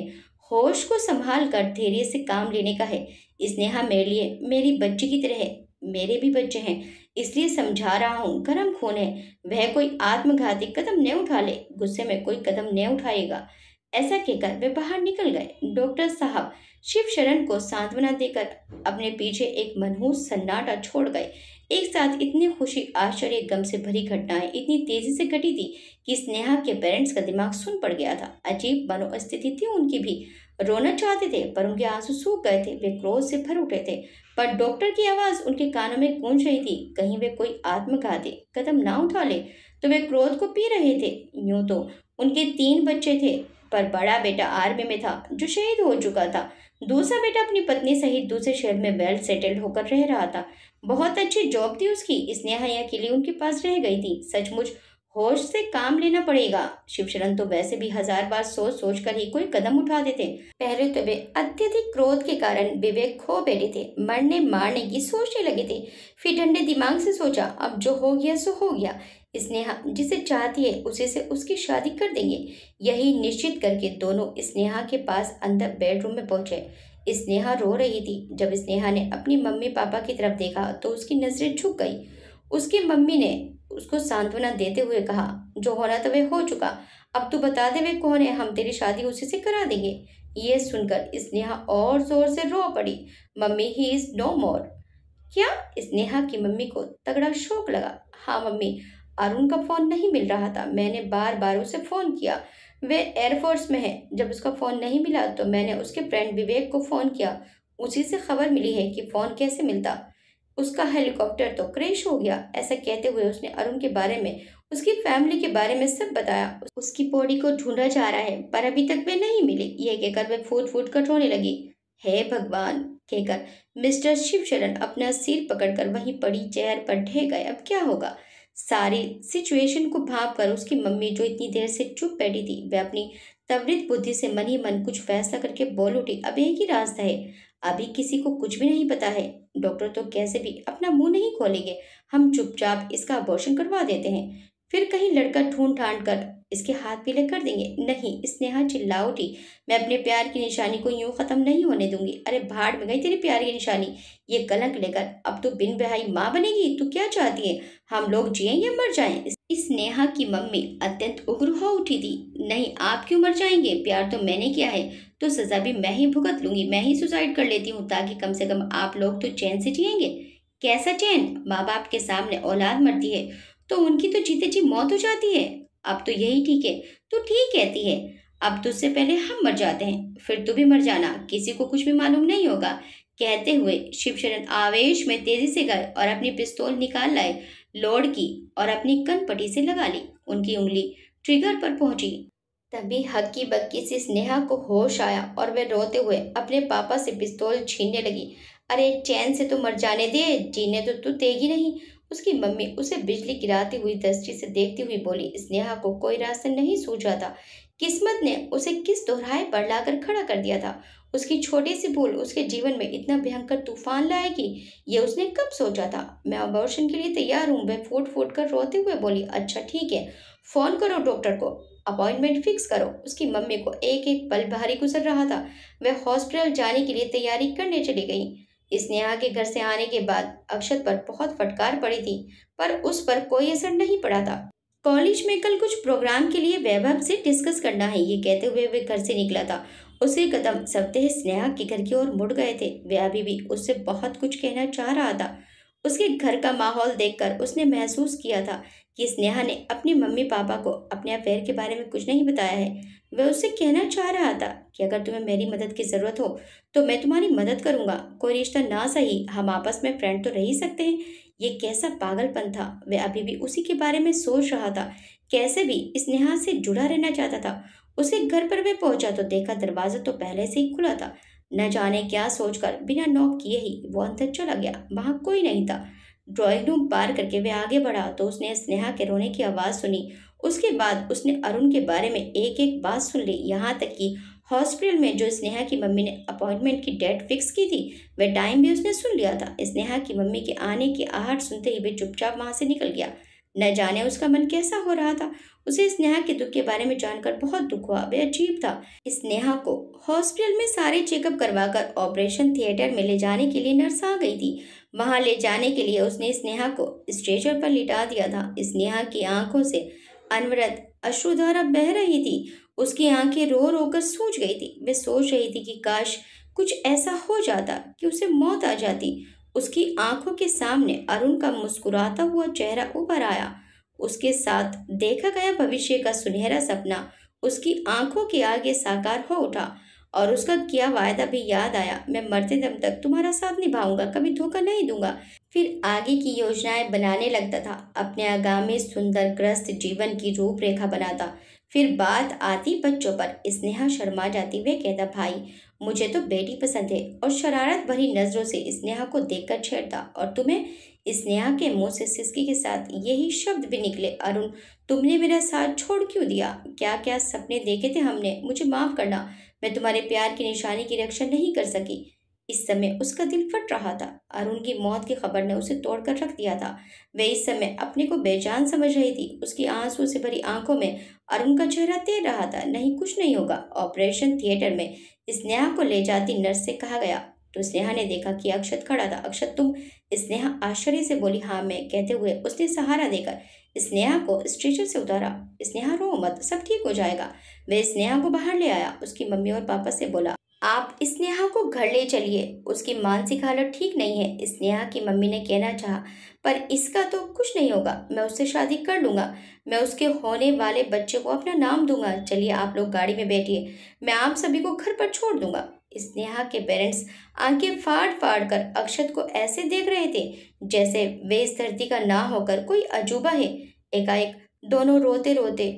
होश को संभाल कर धैर्य से काम लेने का है। स्नेहा मेरे लिए मेरी बच्ची की तरह है, मेरे भी बच्चे हैं, इसलिए समझा रहा हूँ, गर्म खून है। वह कोई आत्मघाती कदम न उठा ले, गुस्से में कोई कदम न उठाएगा। ऐसा कहकर वे बाहर निकल गए। डॉक्टर साहब शिव शरण को सांत्वना देकर अपने पीछे एक मनहूस सन्नाटा छोड़ गए। एक साथ इतनी खुशी, आश्चर्य, गम से भरी घटनाएं इतनी तेजी से घटी थी कि स्नेहा के पेरेंट्स का दिमाग सुन पड़ गया था। अजीब मनोस्थिति थी उनकी भी। रोना चाहते थे पर उनके आंसू सूख गए थे। वे क्रोध से भर उठे थे पर डॉक्टर की आवाज उनके कानों में गूंज रही थी, कहीं वे कोई आत्मघाती कदम ना उठा ले। तो वे क्रोध को पी रहे थे। यूं तो उनके 3 बच्चे थे, पर बड़ा बेटा आर्मी में था जो शहीद हो चुका था। दूसरा बेटा अपनी पत्नी सहित दूसरे शहर में वेल सेटल्ड होकर रह रहा था। बहुत अच्छी जॉब थी उसकी। स्नेहा अकेली उनके पास रह गई थी। सचमुच होश से काम लेना पड़ेगा। शिवशरण तो वैसे भी 1000 बार सोच सोच कर ही कोई कदम उठाते थे। पहले तो वे अत्यधिक क्रोध के कारण विवेक खो बैठे थे, मरने मारने की सोचने लगे थे। फिर ठंडे दिमाग से सोचा, अब जो हो गया सो हो गया। स्नेहा जिसे चाहती है उसी से उसकी शादी कर देंगे। यही निश्चित करके दोनों स्नेहा के पास अंदर बेडरूम में पहुंचे। स्नेहा रो रही थी। जब स्नेहा ने अपनी मम्मी पापा की तरफ देखा तो उसकी नजरें झुक गई। उसकी मम्मी ने उसको सांत्वना देते हुए कहा, जो होना था वह हो चुका, अब तू बता दे वे कौन है, हम तेरी शादी उसी से करा देंगे। ये सुनकर स्नेहा और जोर से रो पड़ी। मम्मी, ही इज नो मोर। क्या? स्नेहा की मम्मी को तगड़ा शौक लगा। हाँ मम्मी, अरुण का फोन नहीं मिल रहा था, मैंने बार बार उसे फोन किया, वे एयरफोर्स में है। जब उसका फोन नहीं मिला तो मैंने उसके फ्रेंड विवेक को फोन किया, उसी से खबर मिली है कि फोन कैसे मिलता, उसका हेलीकॉप्टर तो क्रैश हो गया। ऐसा कहते हुए उसने अरुण के बारे में, उसकी फैमिली के बारे में सब बताया। उसकी बॉडी को ढूंढा जा रहा है पर अभी तक वे नहीं मिली। यह कहकर वे फूट फूट कर रोने लगी। हे भगवान कहकर मिस्टर शिवशरण अपना सिर पकड़कर वहीं पड़ी चेयर पर ढह गए। अब क्या होगा? सारी सिचुएशन को भाप कर उसकी मम्मी, जो इतनी देर से चुप बैठी थी, वह अपनी त्वरित बुद्धि से मन ही मन कुछ फैसला करके बोल उठी, अब एक ही रास्ता है, अभी किसी को कुछ भी नहीं पता है, डॉक्टर तो कैसे भी अपना मुंह नहीं खोलेंगे, हम चुपचाप इसका अबॉर्शन करवा देते हैं, फिर कहीं लड़का ढूंढ ढांड कर इसके हाथ पीले कर देंगे। नहीं, स्नेहा चिल्ला उठी, मैं अपने प्यार की निशानी को यूं खत्म नहीं होने दूंगी। अरे भाड़ में गई तेरी प्यार की निशानी, ये कलंक लेकर अब तू बिन ब्याही माँ बनेगी। तू क्या चाहती है, हम लोग जिएं या मर जाएं? इस स्नेहा की मम्मी अत्यंत उग्र हो उठी थी। नहीं, आप क्यों मर जाएंगे, प्यार तो मैंने किया है तो सजा भी मैं ही भुगत लूंगी, मैं ही सुसाइड कर लेती हूँ ताकि कम से कम आप लोग तो चैन से जिएंगे। कैसा चैन? माँ बाप के सामने औलाद मरती है तो उनकी तो जीते जी मौत हो जाती है। अब तो यही ठीक है, तू ठीक कहती है, अब तुझसे पहले हम मर जाते हैं, फिर तू भी मर जाना, किसी को कुछ भी मालूम नहीं होगा। कहते हुए शिवशरण आवेश में तेजी से गए और अपनी पिस्तौल निकाल लाए, लोड की और अपनी कनपटी से लगा ली। उनकी उंगली ट्रिगर पर पहुंची। तभी हक्की बक्की सी स्नेहा को होश आया और वह रोते हुए अपने पापा से पिस्तौल छीनने लगी। अरे चैन से तो मर जाने दे, जीने तो तू देगी नहीं। उसकी मम्मी उसे बिजली गिराती हुई दृष्टि से देखती हुई बोली। स्नेहा को कोई रास्ता नहीं सूझा था। किस्मत ने उसे किस दोहराए पर लाकर खड़ा कर दिया था। उसकी छोटी सी भूल उसके जीवन में इतना भयंकर तूफान लाएगी, ये उसने कब सोचा था। मैं अबॉर्शन के लिए तैयार हूँ, वह फूट फूट कर रोते हुए बोली। अच्छा ठीक है, फोन करो डॉक्टर को, अपॉइंटमेंट फिक्स करो। उसकी मम्मी को एक एक पल भारी गुजर रहा था। वह हॉस्पिटल जाने के लिए तैयारी करने चली गई। स्नेहा के घर से आने के बाद अक्षत पर बहुत फटकार पड़ी थी पर उस पर कोई असर नहीं पड़ा था। कॉलेज में कल कुछ प्रोग्राम के लिए वैभव से डिस्कस करना है, ये कहते हुए वे घर से निकला था। उसके कदम सप्ताह स्नेहा के घर की ओर मुड़ गए थे। वे अभी भी उससे बहुत कुछ कहना चाह रहा था। उसके घर का माहौल देखकर उसने महसूस किया था कि स्नेहा ने अपनी मम्मी पापा को अपने अफेयर के बारे में कुछ नहीं बताया है। वह उससे कहना चाह रहा था कि अगर तुम्हें मेरी मदद की जरूरत हो तो मैं तुम्हारी मदद करूंगा, कोई रिश्ता ना सही, हम आपस में फ्रेंड तो रह ही सकते हैं। ये कैसा पागलपन था। वह अभी भी उसी के बारे में सोच रहा था, कैसे भी स्नेहा से जुड़ा रहना चाहता था। उसे घर पर वह पहुंचा तो देखा दरवाजा तो पहले से ही खुला था। न जाने क्या सोचकर बिना नॉक किए ही वो अंदर चला गया। वहां कोई नहीं था। ड्राइंग रूम पार करके वह आगे बढ़ा तो उसने स्नेहा के रोने की आवाज सुनी। उसके बाद उसने अरुण के बारे में एक एक बात सुन ली, यहाँ तक कि हॉस्पिटल में जो स्नेहा की मम्मी ने अपॉइंटमेंट की डेट फिक्स की थी वह टाइम भी उसने सुन लिया था। स्नेहा की मम्मी के आने की आहट सुनते ही वह चुपचाप वहां से निकल गया। न जाने उसका मन कैसा हो रहा था। उसे स्नेहा के दुख के बारे में जानकर बहुत दुख हुआ। वह अजीब था। स्नेहा को हॉस्पिटल में सारे चेकअप करवाकर ऑपरेशन थिएटर में ले जाने के लिए नर्स आ गई थी। वहां ले जाने के लिए उसने स्नेहा को स्ट्रेचर पर लिटा दिया था। स्नेहा की आंखों से अनवरत अश्रुधारा बह रही थी। उसकी आंखें रो रो कर सूज गई थी। वह सोच रही थी कि काश कुछ ऐसा हो जाता कि उसे मौत आ जाती। उसकी आंखों के सामने अरुण का मुस्कुराता हुआ चेहरा उभर आया। उसके साथ देखा गया भविष्य का सुनहरा सपना उसकी आंखों के आगे साकार हो उठा और उसका किया वायदा भी याद आया। मैं मरते दम तक तुम्हारा साथ निभाऊंगा, कभी धोखा नहीं दूंगा। फिर आगे की योजनाएं बनाने लगता था, अपने आगामी सुंदर ग्रस्त जीवन की रूपरेखा बनाता। फिर बात आती बच्चों पर। स्नेहा शर्मा जाती। वे कहता, भाई मुझे तो बेटी पसंद है, और शरारत भरी नजरों से स्नेहा को देखकर छेड़ता। और तुम्हें? स्नेहा के मुंह से सिसकी के साथ यही शब्द भी निकले, अरुण तुमने मेरा साथ छोड़ क्यों दिया? क्या क्या सपने देखे थे हमने, मुझे माफ करना, मैं तुम्हारे प्यार की निशानी की रक्षा नहीं कर सकी। इस समय उसका दिल फट रहा था। अरुण की मौत की खबर ने उसे तोड़कर रख दिया था। वह इस समय अपने को बेजान समझ रही थी। उसकी आंसू से भरी आंखों में अरुण का चेहरा तैर रहा था। नहीं, कुछ नहीं होगा। ऑपरेशन थिएटर में स्नेहा को ले जाती नर्स से कहा गया तो स्नेहा ने देखा कि अक्षत खड़ा था। अक्षत, तुम? स्नेहा आश्चर्य से बोली, हाँ मैं, कहते हुए उसने सहारा देकर स्नेहा को स्ट्रेचर से उतारा। स्नेहा, रो मत, सब ठीक हो जाएगा। वह स्नेहा को बाहर ले आया। उसकी मम्मी और पापा से बोला, आप स्नेहा को घर ले चलिए, उसकी मानसिक हालत ठीक नहीं है। स्नेहा की मम्मी ने कहना चाहा, पर इसका तो कुछ नहीं होगा, मैं उससे शादी कर लूंगा, मैं उसके होने वाले बच्चे को अपना नाम दूंगा। चलिए आप लोग गाड़ी में बैठिए, मैं आप सभी को घर पर छोड़ दूंगा। स्नेहा के पेरेंट्स आंखें फाड़ फाड़ कर अक्षत को ऐसे देख रहे थे जैसे वे इस धरती का ना होकर कोई अजूबा है। एकाएक दोनों रोते रोते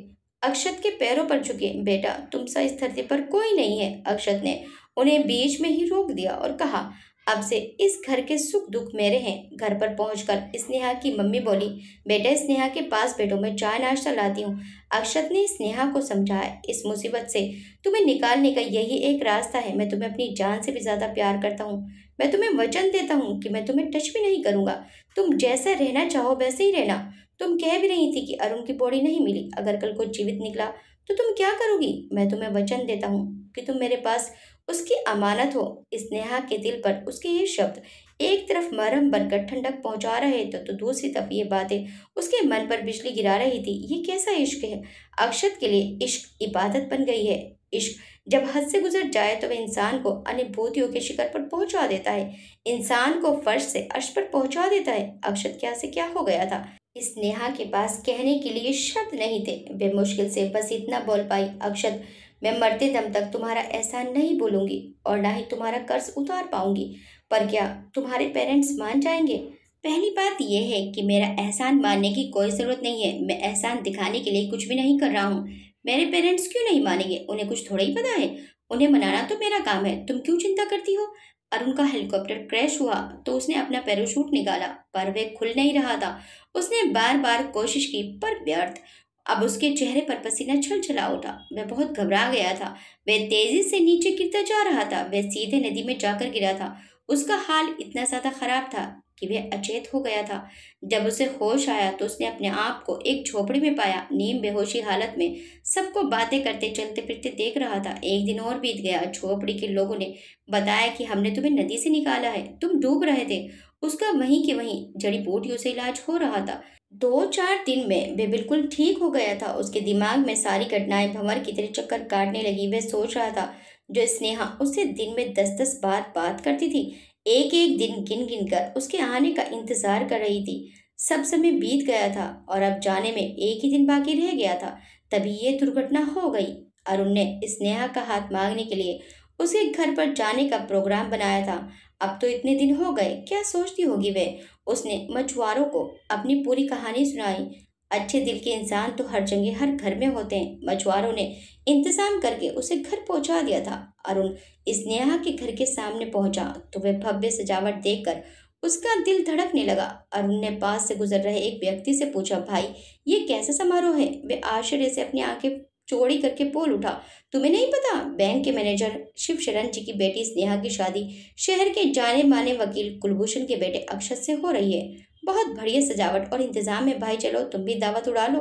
अक्षत के पैरों पर झुके। बेटा, तुम सा इस धरती पर कोई नहीं है। अक्षत ने उन्हें बीच में ही रोक दिया और कहा, अब से इस घर के सुख दुख मेरे हैं। घर पर पहुंचकर स्नेहा की मम्मी बोली, बेटा स्नेहा के पास बैठो, मैं चाय नाश्ता लाती हूँ। अक्षत ने स्नेहा को समझाया, इस मुसीबत से तुम्हें निकालने का यही एक रास्ता है। मैं तुम्हें अपनी जान से भी ज्यादा प्यार करता हूँ। मैं तुम्हें वचन देता हूँ कि मैं तुम्हें टच भी नहीं करूंगा। तुम जैसा रहना चाहो वैसे ही रहना। तुम कह भी रही थी कि अरुण की बॉडी नहीं मिली, अगर कल को जीवित निकला तो तुम क्या करोगी? मैं तुम्हें वचन देता हूँ कि तुम मेरे पास उसकी अमानत हो। स्नेहा के दिल पर उसके ये शब्द एक तरफ मरहम बनकर ठंडक पहुंचा रहे तो दूसरी तरफ ये बातें उसके मन पर बिजली गिरा रही थी। ये कैसा इश्क है? अक्षत के लिए इश्क इबादत बन गई है। इश्क जब हद से गुजर जाए तो वह इंसान को अनुभूतियों के शिखर पर पहुंचा देता है, इंसान को फर्श से अर्श पर पहुंचा देता है। अक्षत क्या से क्या हो गया था। स्नेहा के पास कहने के लिए शब्द नहीं थे। वे मुश्किल से बस इतना बोल पाई, अक्षत, मैं मरते दम तक तुम्हारा एहसान नहीं भूलूंगी और ना ही तुम्हारा कर्ज उतार पाऊंगी। पर क्या तुम्हारे पेरेंट्स मान जाएंगे? पहली बात यह है कि मेरा एहसान मानने की कोई जरूरत नहीं है। मैं एहसान दिखाने के लिए कुछ भी नहीं कर रहा हूँ। मेरे पेरेंट्स क्यों नहीं मानेंगे? उन्हें कुछ थोड़ा ही पता है। उन्हें मनाना तो मेरा काम है। तुम क्यों चिंता करती हो? अरुण का हेलीकॉप्टर क्रैश हुआ तो उसने अपना पैराशूट निकाला, पर वह खुल नहीं रहा था। उसने बार बार कोशिश की पर व्यर्थ। अब उसके चेहरे पर पसीना छल छला उठा। वह बहुत घबरा गया था। वह तेजी से नीचे गिरता जा रहा था। वह सीधे नदी में जाकर गिरा था। उसका हाल इतना ज्यादा खराब था कि वह अचेत हो गया था। जब उसे होश आया तो उसने अपने आप को एक झोपड़ी में पाया, नीम बेहोशी हालत में सबको बातें करते चलते फिरते देख रहा था। एक दिन और बीत गया। झोपड़ी के लोगों ने बताया कि हमने तुम्हें नदी से निकाला है, तुम डूब रहे थे। उसका वहीं के वहीं जड़ी बूटियों से इलाज हो रहा था। 2-4 दिन में वे बिल्कुल ठीक हो गया था। उसके दिमाग में सारी घटनाएं भंवर की तरह चक्कर काटने लगी। वह सोच रहा था जो स्नेहा उससे दिन में 10-10 बार बात करती थी, एक एक दिन गिन गिन कर उसके आने का इंतजार कर रही थी। सब समय बीत गया था और अब जाने में एक ही दिन बाकी रह गया था। तभी ये दुर्घटना हो गई। अरुण ने स्नेहा का हाथ मांगने के लिए उसे घर पर जाने का प्रोग्राम बनाया था। अब तो इतने दिन हो गए, क्या सोचती होगी वे? उसने मछुआरों को अपनी पूरी कहानी सुनाई। अच्छे दिल के इंसान तो हर जगह हर घर में होते हैं। मछुआरों ने इंतजाम करके उसे घर पहुंचा दिया था। अरुण स्नेहा के घर के सामने पहुंचा तो वह भव्य सजावट देखकर उसका दिल धड़कने लगा। अरुण ने पास से गुजर रहे एक व्यक्ति से पूछा, भाई ये कैसा समारोह है? वे आश्चर्य से अपनी आंखें चौड़ी करके बोल उठा, तुम्हें नहीं पता? बैंक के मैनेजर शिव शरण जी की बेटी स्नेहा की शादी शहर के जाने माने वकील कुलभूषण के बेटे अक्षत से हो रही है। बहुत बढ़िया सजावट और इंतजाम है भाई, चलो तुम भी दावत उड़ा लो।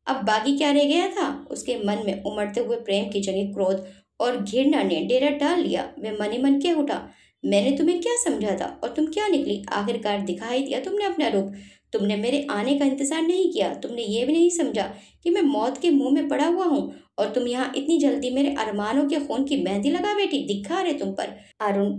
अब बाकी क्या रह गया था? उसके मन में उमड़ते हुए प्रेम की जगह क्रोध और घृणा ने डेरा डाल लिया। वह मन ही मन कह उठा, मैंने तुम्हें क्या समझा था और तुम क्या निकली? आखिरकार दिखाई दिया तुमने अपना रूप। तुमने मेरे आने का इंतजार नहीं किया। तुमने ये भी नहीं समझा कि मैं मौत के मुंह में पड़ा हुआ हूँ और तुम यहाँ इतनी जल्दी मेरे अरमानों के खून की मेहंदी लगा बैठी। धिक्कार है तुम पर। अरुण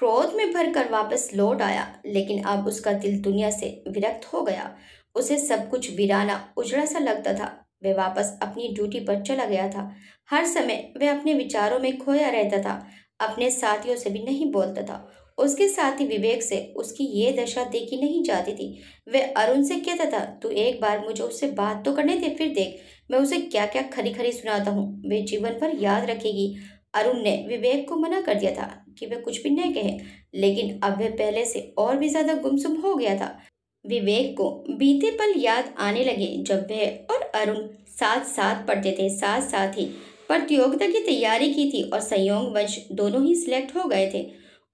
क्रोध में भरकर वापस लौट आया, लेकिन अब उसका दिल दुनिया से विरक्त हो गया। उसे सब कुछ वीराना उजड़ा सा लगता था। वह वापस अपनी ड्यूटी पर चला गया था। हर समय वह अपने विचारों में खोया रहता था, अपने साथियों से भी नहीं बोलता था। उसके साथी विवेक से उसकी ये दशा देखी नहीं जाती थी। वह अरुण से कहता था, तू एक बार मुझे उससे बात तो करने दे, फिर देख मैं उसे क्या क्या खरी खरी सुनाता हूँ, वे जीवन भर याद रखेगी। अरुण ने विवेक को मना कर दिया था कि वह कुछ भी न कहे, लेकिन अब वह पहले से और भी ज्यादा गुमसुम हो गया था। विवेक को बीते पल याद आने लगे जब वह और अरुण साथ साथ पढ़ते थे, साथ साथ ही प्रतियोगिता की तैयारी की थी और संयोगवश दोनों ही सिलेक्ट हो गए थे।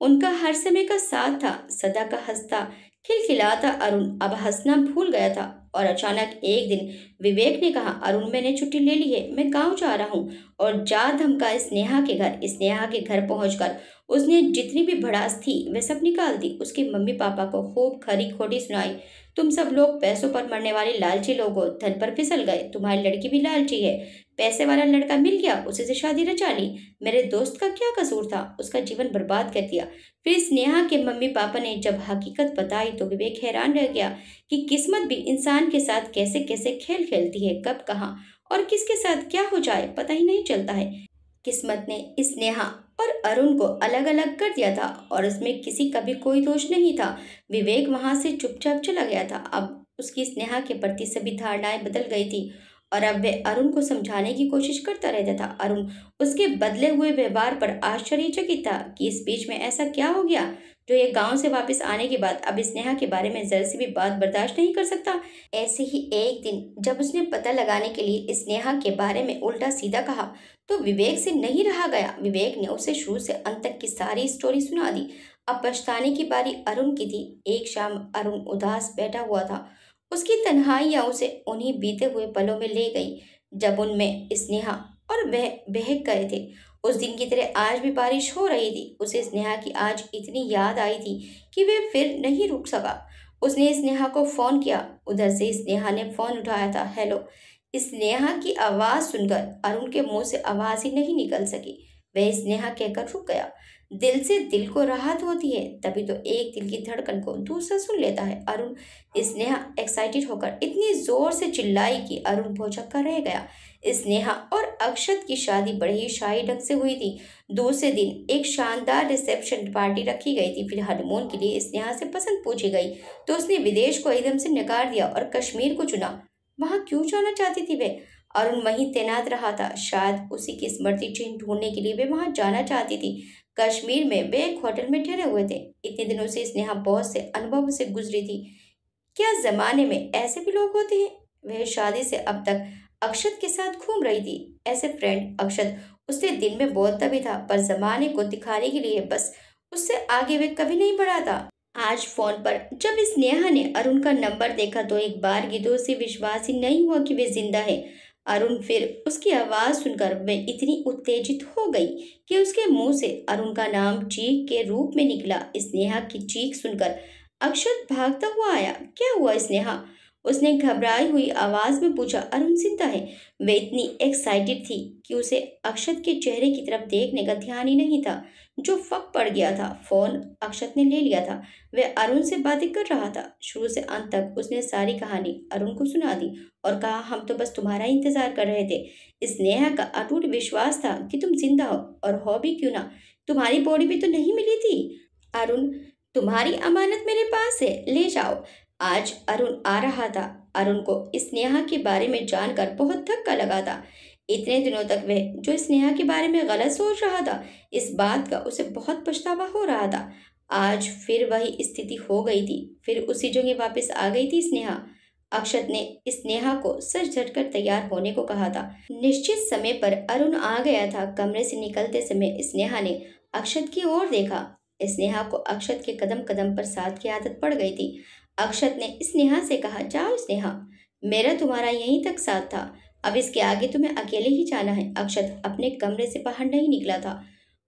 उनका हर समय का साथ था, सदा का हंसता खिलखिलाता अरुण अब हंसना भूल गया था। और अचानक एक दिन विवेक ने कहा, अरुण मैंने छुट्टी ले ली है, मैं गांव जा रहा हूँ। और जा धमका स्नेहा के घर। स्नेहा के घर पहुंचकर उसने जितनी भी भड़ास थी वह सब निकाल दी। उसके मम्मी पापा को खूब खरी खोटी सुनाई। तुम सब लोग पैसों पर मरने वाले लालची लोग हो, धन पर फिसल गए, तुम्हारी लड़की भी लालची है, पैसे वाला लड़का मिल गया, उसी से शादी रचा ली। मेरे दोस्त का क्या कसूर था, उसका जीवन बर्बाद कर दिया। फिर स्नेहा के मम्मी पापा ने जब हकीकत बताई तो विवेक हैरान रह गया कि किस्मत भी इंसान के साथ कैसे कैसे खेल खेलती है, कब कहाँ और किसके साथ क्या हो जाए पता ही नहीं चलता है। किस्मत ने स्नेहा और अरुण को अलग अलग कर दिया था और उसमें किसी का भी कोई दोष नहीं था। विवेक वहां से चुपचाप चला गया था। अब उसकी स्नेहा के प्रति सभी धारणाएं बदल गई थी और अब वह अरुण को समझाने की कोशिश करता रहता था। अरुण उसके बदले हुए व्यवहार पर आश्चर्यचकित था कि इस बीच में ऐसा क्या हो गया जो ये गांव से वापस आने के बाद अब स्नेहा के बारे में जरा सी भी बात बर्दाश्त नहीं कर सकता। ऐसे ही एक दिन जब उसने पता लगाने के लिए स्नेहा के बारे में उल्टा सीधा कहा तो विवेक से नहीं रहा गया। विवेक ने उसे शुरू से अंत तक की सारी स्टोरी सुना दी। अब पछताने की बारी अरुण की थी। एक शाम अरुण उदास बैठा हुआ था। उसकी तन्हाइयां उसे उन्हीं बीते हुए पलों में ले गई जब उनमें स्नेहा और वह बहक गए थे। उस दिन की तरह आज भी बारिश हो रही थी। उसे स्नेहा की आज इतनी याद आई थी कि वह फिर नहीं रुक सका। उसने स्नेहा को फोन किया। उधर से स्नेहा ने फोन उठाया था। हेलो। स्नेहा की आवाज सुनकर अरुण के मुंह से आवाज ही नहीं निकल सकी। वह स्नेहा कहकर रुक गया। दिल से दिल को राहत होती है, तभी तो एक दिल की धड़कन को दूसरा सुन लेता है। अरुण। स्नेहा एक्साइटेड होकर इतनी जोर से चिल्लाई कि अरुण भौचक्का रह गया। स्नेहा और अक्षत की शादी बड़े ही शाही ढंग से हुई थी। दूसरे दिन एक शानदार रिसेप्शन पार्टी रखी गई थी। फिर हनीमून के लिए स्नेहा से पसंद पूछी गई तो उसने विदेश को एकदम से नकार दिया और कश्मीर को चुना। वहां क्यों जाना चाहती थी वे? अरुण वहीं तैनात रहा था। शायद उसी की स्मृति चिन्ह ढूंढने के लिए वे वहां जाना चाहती थी। कश्मीर में वे एक होटल में ठहरे हुए थे। इतने दिनों से स्नेहा बहुत से अनुभव से गुजरी थी। क्या जमाने में ऐसे भी लोग होते हैं? वह शादी से अब तक अक्षत के साथ घूम रही थी। ऐसे फ्रेंड अक्षत उससे दिन में बोलता भी था पर जमाने को दिखाने के लिए बस उससे आगे वे कभी नहीं बढ़ा था। आज फोन पर जब स्नेहा ने अरुण का नंबर देखा तो एक बार की तो उसे विश्वास ही नहीं हुआ कि वे जिंदा है। अरुण फिर उसकी आवाज सुनकर वे इतनी उत्तेजित हो गई कि उसके मुंह से अरुण का नाम चीख के रूप में निकला। स्नेहा की चीख सुनकर अक्षत भागता हुआ आया। क्या हुआ स्नेहा? उसने घबराई हुई आवाज में पूछा। अरुण जिंदा है। वे इतनी एक्साइटेड थी कि उसे अक्षत के चेहरे की तरफ देखने का ध्यान ही नहीं था जो फक पड़ गया था। फोन अक्षत ने ले लिया था। वह अरुण से बातें कर रहा था। शुरू से अंत तक उसने सारी कहानी अरुण को सुना दी और कहा, हम तो बस तुम्हारा इंतजार कर रहे थे। स्नेहा का अटूट विश्वास था कि तुम जिंदा हो, और हो भी क्यों ना, तुम्हारी बॉडी भी तो नहीं मिली थी। अरुण, तुम्हारी अमानत मेरे पास है, ले जाओ। आज अरुण आ रहा था। अरुण को स्नेहा के बारे में जानकर बहुत धक्का लगा था। इतने दिनों तक वह जो स्नेहा के बारे में गलत सोच रहा था, इस बात का उसे बहुत पछतावा हो रहा था। आज फिर वही स्थिति हो गई थी। फिर उसी जगह वापस आ गई थी स्नेहा। अक्षत ने स्नेहा को सच झटकर तैयार होने को कहा था। निश्चित समय पर अरुण आ गया था। कमरे से निकलते समय स्नेहा ने अक्षत की ओर देखा। स्नेहा को अक्षत के कदम कदम पर साथ की आदत पड़ गई थी। अक्षत ने स्नेहा से कहा, जाओ स्नेहा, मेरा तुम्हारा यहीं तक साथ था, अब इसके आगे तुम्हें अकेले ही जाना है। अक्षत अपने कमरे से बाहर नहीं निकला था।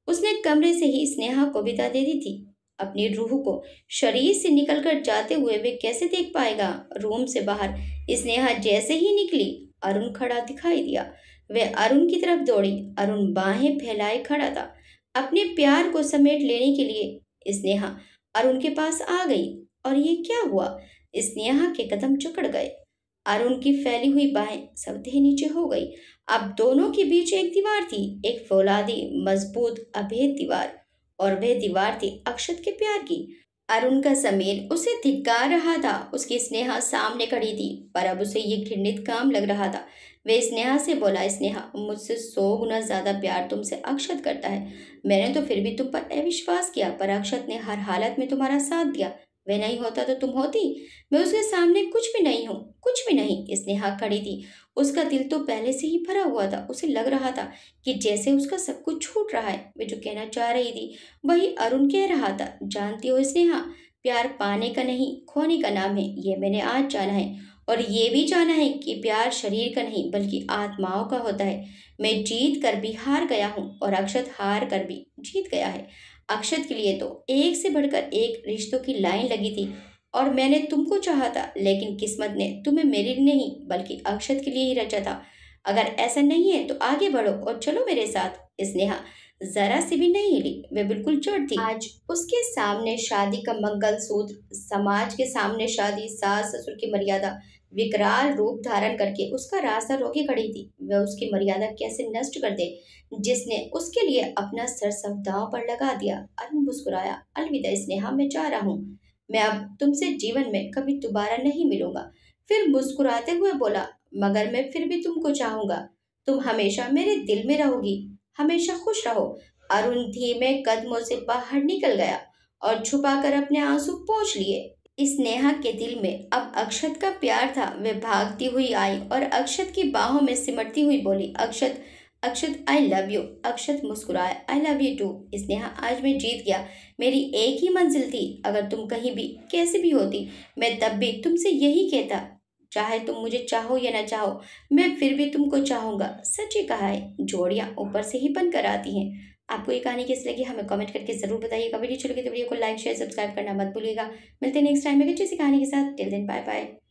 उसने कमरे से ही स्नेहा को विदा दे दी थी। अपनी रूह को शरीर से निकलकर जाते हुए वे कैसे देख पाएगा? रूम से बाहर स्नेहा जैसे ही निकली, अरुण खड़ा दिखाई दिया। वह अरुण की तरफ दौड़ी। अरुण बाहें फैलाए खड़ा था, अपने प्यार को समेट लेने के लिए। स्नेहा अरुण के पास आ गई और ये क्या हुआ? स्नेहा के कदम जकड़ गए। अरुण की फैली हुई बाहें सवते नीचे हो गई। अब दोनों के बीच एक दीवार थी, एक फौलादी मजबूत अभेद दीवार, और वह दीवार थी अक्षत के प्यार की। अरुण का जमीर उसे धिक्कार रहा था। उसकी स्नेहा सामने खड़ी थी, पर अब उसे ये घृणित काम लग रहा था। वे स्नेहा से बोला, स्नेहा, मुझसे 100 गुना ज्यादा प्यार तुमसे अक्षत करता है। मैंने तो फिर भी तुम पर अविश्वास किया, पर अक्षत ने हर हालत में तुम्हारा साथ दिया। वह नहीं होता तो तुम होती। मैं उसके सामने कुछ भी नहीं हूँ, कुछ भी नहीं। स्नेहा खड़ी थी। उसका दिल तो पहले से ही भरा हुआ था। उसे लग रहा था कि जैसे उसका सब कुछ छूट रहा है। वे जो कहना चाह रही थी वही अरुण कह रहा था। जानती हो स्नेहा, प्यार पाने का नहीं, खोने का नाम है। ये मैंने आज जाना है। और ये भी जाना है कि प्यार शरीर का नहीं बल्कि आत्माओं का होता है। मैं जीत कर भी हार गया हूँ और अक्षत हार कर भी जीत गया है। अक्षत के लिए तो एक से बढ़कर एक रिश्तों की लाइन लगी थी और मैंने तुमको चाहा था, लेकिन किस्मत ने तुम्हें मेरे लिए नहीं बल्कि अक्षत के लिए ही रचा था। अगर ऐसा नहीं है तो आगे बढ़ो और चलो मेरे साथ। स्नेहा जरा सी भी नहीं हिली। वे बिल्कुल चुप थी। आज उसके सामने शादी का मंगलसूत्र, समाज के सामने शादी, सास ससुर की मर्यादा विकराल रूप धारण करके उसका रास्ता रोके खड़ी थी। वह उसकी मर्यादा कैसे नष्ट कर दे जिसने उसके लिए अपना सर सब दांव पर लगा दिया। अरुण मुस्कुराया। अलविदा स्नेहा, मैं जा रहा हूँ। मैं अब तुमसे जीवन में कभी दोबारा नहीं मिलूंगा। फिर मुस्कुराते हुए बोला, मगर मैं फिर भी तुमको चाहूंगा। तुम हमेशा मेरे दिल में रहोगी। हमेशा खुश रहो। अरुण धीमे कदमों से बाहर निकल गया और छुपाकर अपने आंसू पोंछ लिए। स्नेहा के दिल में अब अक्षत का प्यार था। वे भागती हुई आई और अक्षत की बाहों में सिमटती हुई बोली, अक्षत, अक्षत आई लव यू। अक्षत मुस्कुराया, I love you too. Sneha, आज मैं जीत गया। मेरी एक ही मंजिल थी। अगर तुम कहीं भी कैसे भी होती, मैं तब भी तुमसे यही कहता, चाहे तुम मुझे चाहो या ना चाहो, मैं फिर भी तुमको चाहूंगा। सच ही कहा है, जोड़ियां ऊपर से ही बनकर आती हैं। आपको ये कहानी कैसी लगी हमें कमेंट करके जरूर बताइएगा। वीडियो अच्छी लगी तो वीडियो को लाइक शेयर सब्सक्राइब करना मत भूलिएगा। मिलते हैं नेक्स्ट टाइम में किसी कहानी के साथ। Till then bye bye.